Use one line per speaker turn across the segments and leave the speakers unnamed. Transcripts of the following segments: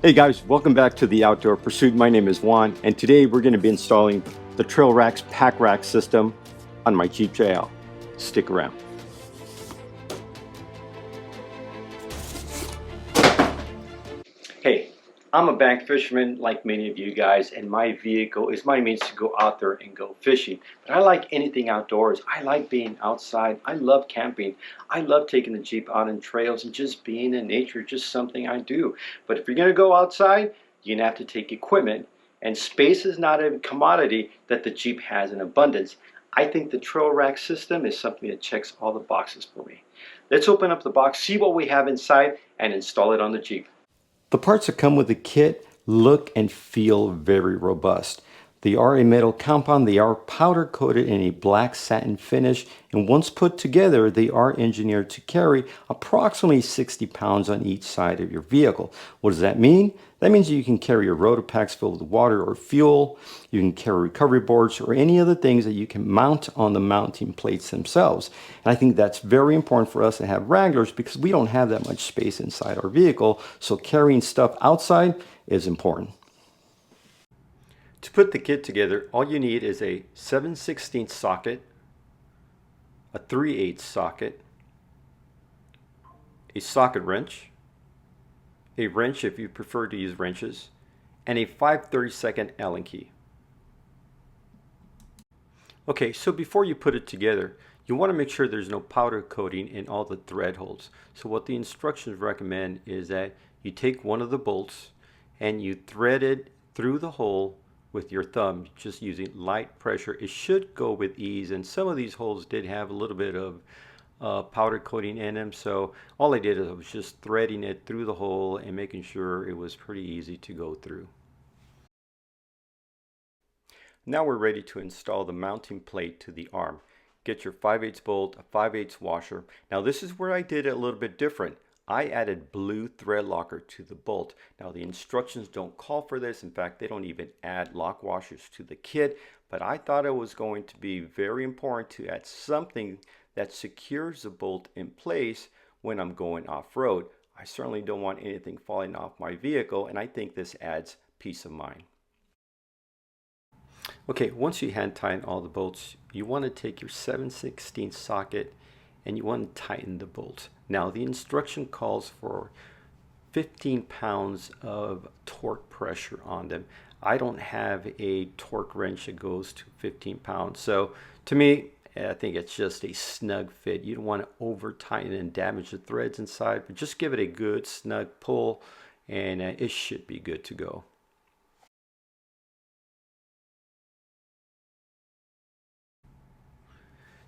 Hey guys, welcome back to the Outdoor Pursuit. My name is Juan, and today we're going to be installing the TrailRax Pax Rax system on my Jeep JL. Stick around. Hey, I'm a bank fisherman like many of you guys, and my vehicle is my means to go out there and go fishing. But I like anything outdoors. I like being outside. I love camping. I love taking the Jeep out on trails and just being in nature, just something I do. But if you're going to go outside, you're going to have to take equipment, and space is not a commodity that the Jeep has in abundance. I think the TrailRax system is something that checks all the boxes for me. Let's open up the box, see what we have inside, and install it on the Jeep. The parts that come with the kit look and feel very robust. They are a metal compound, they are powder coated in a black satin finish, and once put together, they are engineered to carry approximately 60 pounds on each side of your vehicle. What does that mean? That means you can carry your rotor packs filled with water or fuel, you can carry recovery boards or any other things that you can mount on the mounting plates themselves. And I think that's very important for us to have Wranglers because we don't have that much space inside our vehicle, so carrying stuff outside is important. To put the kit together, all you need is a 7/16 socket, a 3/8 socket, a socket wrench, a wrench if you prefer to use wrenches, and a 5/32 Allen key. Okay, so before you put it together, you want to make sure there's no powder coating in all the thread holes. So what the instructions recommend is that you take one of the bolts and you thread it through the hole with your thumb, just using light pressure. It should go with ease, and some of these holes did have a little bit of powder coating in them, so all I did is I was just threading it through the hole and making sure it was pretty easy to go through. Now we're ready to install the mounting plate to the arm. Get your 5/8 bolt, a 5/8 washer. Now this is where I did it a little bit different. I added blue thread locker to the bolt. Now the instructions don't call for this. In fact, they don't even add lock washers to the kit, but I thought it was going to be very important to add something that secures the bolt in place when I'm going off-road. I certainly don't want anything falling off my vehicle, and I think this adds peace of mind. Okay, once you hand tighten all the bolts, you want to take your 7/16 socket and you want to tighten the bolts. Now the instruction calls for 15 pounds of torque pressure on them. I don't have a torque wrench that goes to 15 pounds. So to me, I think it's just a snug fit. You don't want to over tighten and damage the threads inside, but just give it a good snug pull and it should be good to go.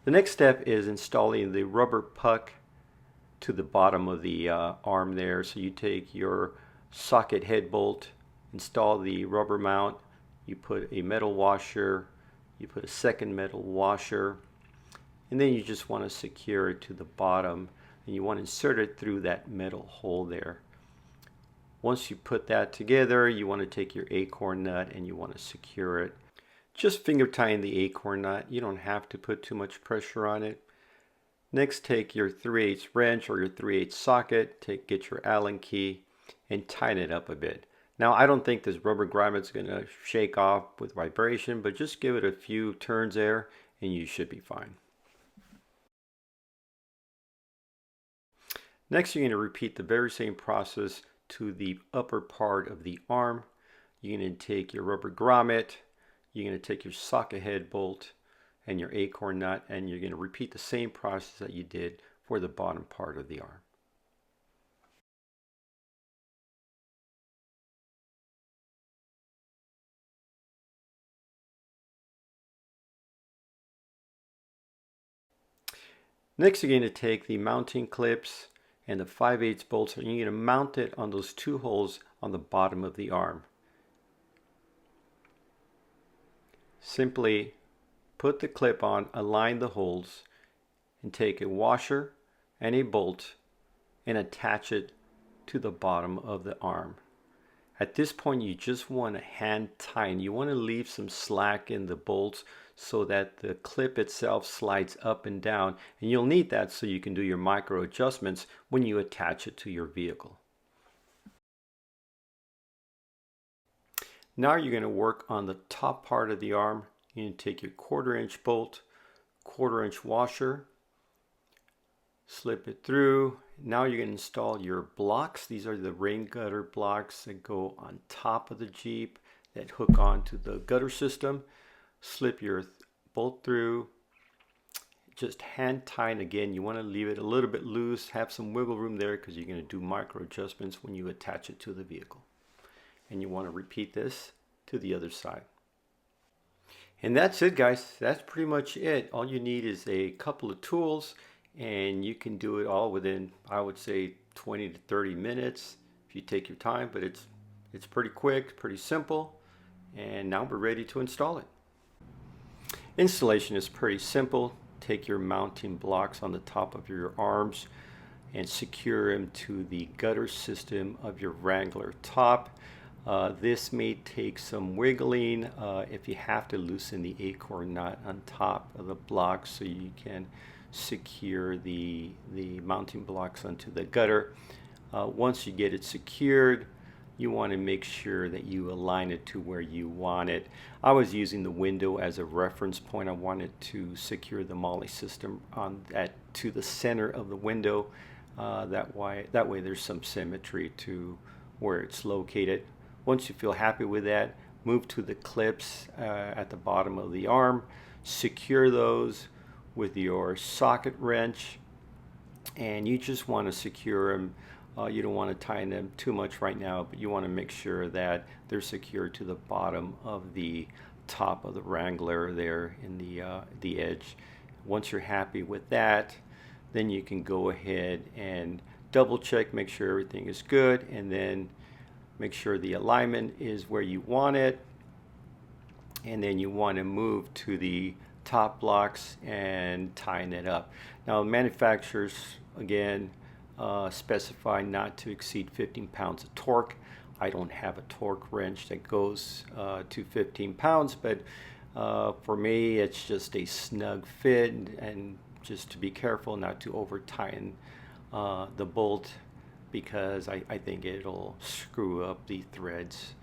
The next step is installing the rubber puck to the bottom of the arm there. So you take your socket head bolt, install the rubber mount, you put a metal washer, you put a second metal washer, and then you just want to secure it to the bottom, and you want to insert it through that metal hole there. Once you put that together, you want to take your acorn nut and you want to secure it. Just finger tighten the acorn nut. You don't have to put too much pressure on it. Next, take your 3/8 wrench or your 3/8 socket, get your Allen key and tighten it up a bit. Now, I don't think this rubber grommet is going to shake off with vibration, but just give it a few turns there and you should be fine. Next, you're going to repeat the very same process to the upper part of the arm. You're going to take your rubber grommet, you're going to take your socket head bolt and your acorn nut, and you're going to repeat the same process that you did for the bottom part of the arm. Next, you're going to take the mounting clips and the 5/8 bolts, and you're going to mount it on those two holes on the bottom of the arm. Simply put the clip on, align the holes, and take a washer and a bolt and attach it to the bottom of the arm. At this point, you just want to hand tighten. You want to leave some slack in the bolts so that the clip itself slides up and down, and you'll need that so you can do your micro adjustments when you attach it to your vehicle. Now you're going to work on the top part of the arm. You're going to take your 1/4-inch bolt, 1/4-inch washer, slip it through. Now you're going to install your blocks. These are the rain gutter blocks that go on top of the Jeep that hook onto the gutter system. Slip your bolt through. Just hand tighten again. You want to leave it a little bit loose, have some wiggle room there because you're going to do micro adjustments when you attach it to the vehicle. And you want to repeat this to the other side. And that's it, guys. That's pretty much it. All you need is a couple of tools, and you can do it all within, I would say, 20 to 30 minutes if you take your time. But it's pretty quick, pretty simple. And now we're ready to install it. Installation is pretty simple. Take your mounting blocks on the top of your arms and secure them to the gutter system of your Wrangler top. This may take some wiggling if you have to loosen the acorn nut on top of the block so you can secure the mounting blocks onto the gutter. Once you get it secured, you want to make sure that you align it to where you want it. I was using the window as a reference point. I wanted to secure the MOLLE system to the center of the window. That way there's some symmetry to where it's located. Once you feel happy with that, move to the clips at the bottom of the arm. Secure those with your socket wrench, and you just want to secure them. You don't want to tighten them too much right now, but you want to make sure that they're secured to the bottom of the top of the Wrangler there in the edge. Once you're happy with that, then you can go ahead and double check, make sure everything is good, and then make sure the alignment is where you want it. And then you want to move to the top blocks and tighten it up. Now manufacturers, again, specify not to exceed 15 pounds of torque. I don't have a torque wrench that goes to 15 pounds, but for me it's just a snug fit, and just to be careful not to over tighten the bolt, because I think it'll screw up the threads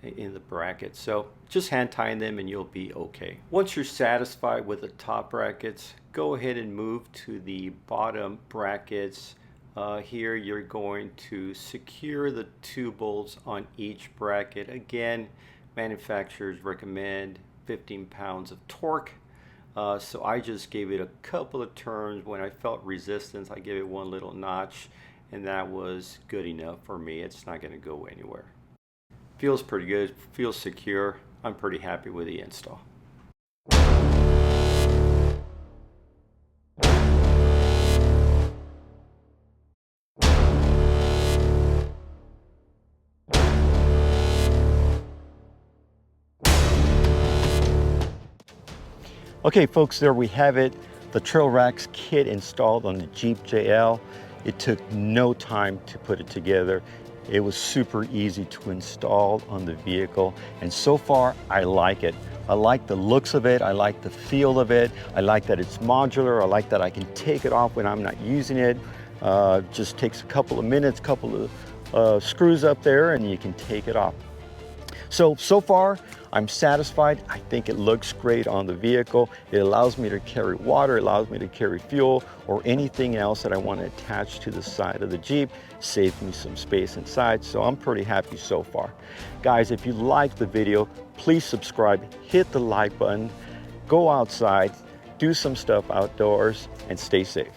in the brackets. So just hand tighten them and you'll be okay. Once you're satisfied with the top brackets, go ahead and move to the bottom brackets. Here you're going to secure the 2 bolts on each bracket. Again, manufacturers recommend 15 pounds of torque. So I just gave it a couple of turns. When I felt resistance, I gave it one little notch, and that was good enough for me. It's not going to go anywhere. Feels pretty good, feels secure. I'm pretty happy with the install. Okay folks, there we have it. The TrailRax kit installed on the Jeep JL. It took no time to put it together. It was super easy to install on the vehicle, and so far I like it. I like the looks of it, I like the feel of it, I like that it's modular, I like that I can take it off when I'm not using it. Just takes a couple of minutes, couple of screws up there, and you can take it off. So far I'm satisfied. I think it looks great on the vehicle. It allows me to carry water, it allows me to carry fuel or anything else that I want to attach to the side of the Jeep. Saves me some space inside, so I'm pretty happy so far. Guys, if you liked the video, please subscribe, hit the like button, go outside, do some stuff outdoors, and stay safe.